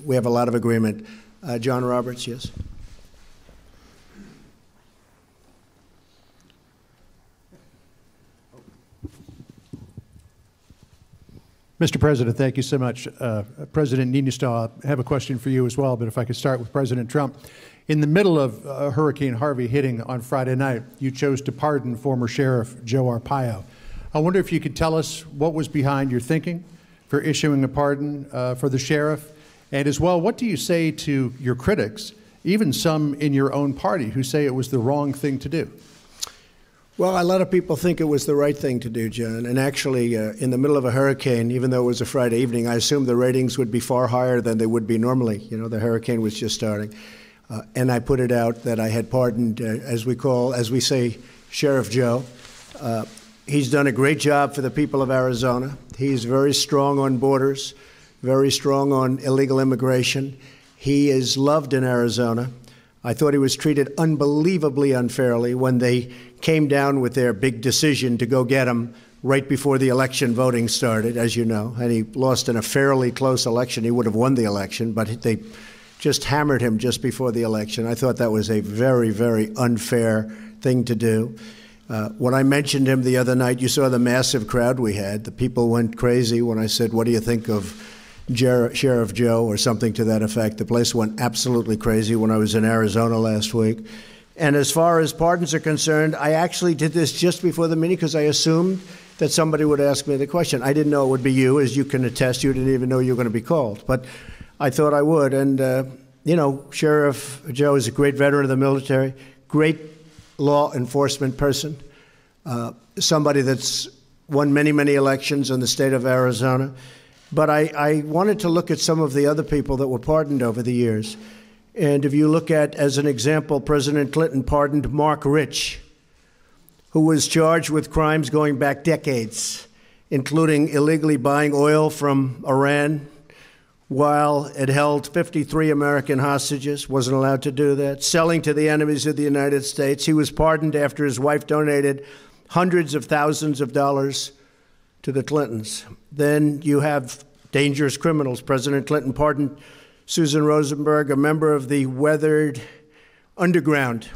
we have a lot of agreement. John Roberts, yes. Mr. President, thank you so much. President Niinistö, I have a question for you as well, but if I could start with President Trump. In the middle of Hurricane Harvey hitting on Friday night, you chose to pardon former Sheriff Joe Arpaio. I wonder if you could tell us what was behind your thinking for issuing a pardon for the sheriff, and as well, what do you say to your critics, even some in your own party, who say it was the wrong thing to do? Well, a lot of people think it was the right thing to do, John. And actually, in the middle of a hurricane, even though it was a Friday evening, I assumed the ratings would be far higher than they would be normally. You know, the hurricane was just starting. And I put it out that I had pardoned, as we say, Sheriff Joe. He's done a great job for the people of Arizona. He's very strong on borders, very strong on illegal immigration. He is loved in Arizona. I thought he was treated unbelievably unfairly when they came down with their big decision to go get him right before the election voting started, as you know, and he lost in a fairly close election. He would have won the election, but they just hammered him just before the election. I thought that was a very, very unfair thing to do. When I mentioned him the other night, you saw the massive crowd we had. The people went crazy when I said, what do you think of Sheriff Joe, or something to that effect. The place went absolutely crazy when I was in Arizona last week. And as far as pardons are concerned, I actually did this just before the meeting because I assumed that somebody would ask me the question. I didn't know it would be you, as you can attest. You didn't even know you were going to be called. But I thought I would. And, you know, Sheriff Joe is a great veteran of the military, great law enforcement person, somebody that's won many, many elections in the state of Arizona. But I wanted to look at some of the other people that were pardoned over the years. And if you look at, as an example, President Clinton pardoned Mark Rich, who was charged with crimes going back decades, including illegally buying oil from Iran while it held 53 American hostages, wasn't allowed to do that, selling to the enemies of the United States. He was pardoned after his wife donated hundreds of thousands of dollars to the Clintons. Then you have dangerous criminals. President Clinton pardoned Susan Rosenberg, a member of the Weathered Underground,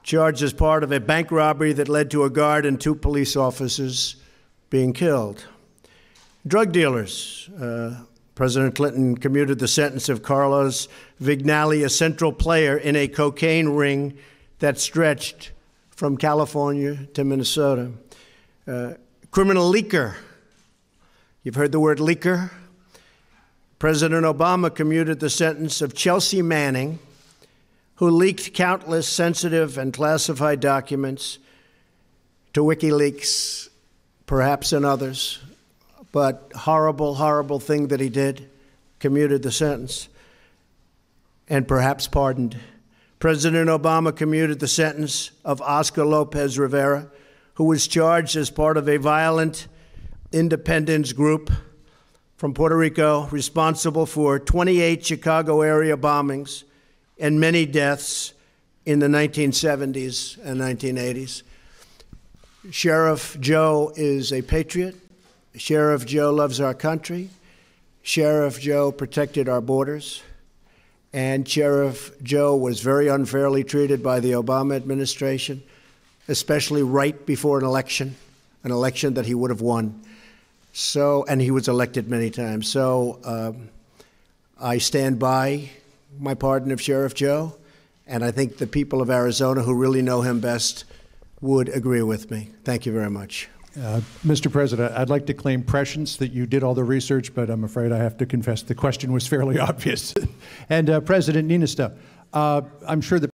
charged as part of a bank robbery that led to a guard and 2 police officers being killed. Drug dealers. President Clinton commuted the sentence of Carlos Vignali, a central player in a cocaine ring that stretched from California to Minnesota. Criminal leaker. You've heard the word leaker? President Obama commuted the sentence of Chelsea Manning, who leaked countless sensitive and classified documents to WikiLeaks, perhaps and others, but horrible, horrible thing that he did, commuted the sentence, and perhaps pardoned. President Obama commuted the sentence of Oscar Lopez Rivera, who was charged as part of a violent independence group from Puerto Rico responsible for 28 Chicago area bombings and many deaths in the 1970s and 1980s. Sheriff Joe is a patriot. Sheriff Joe loves our country. Sheriff Joe protected our borders. And Sheriff Joe was very unfairly treated by the Obama administration, especially right before an election that he would have won. So, and he was elected many times. So I stand by my pardon of Sheriff Joe, and I think the people of Arizona who really know him best would agree with me. Thank you very much. Mr. President, I'd like to claim prescience that you did all the research, but I'm afraid I have to confess the question was fairly obvious. And President Niinistö, I'm sure the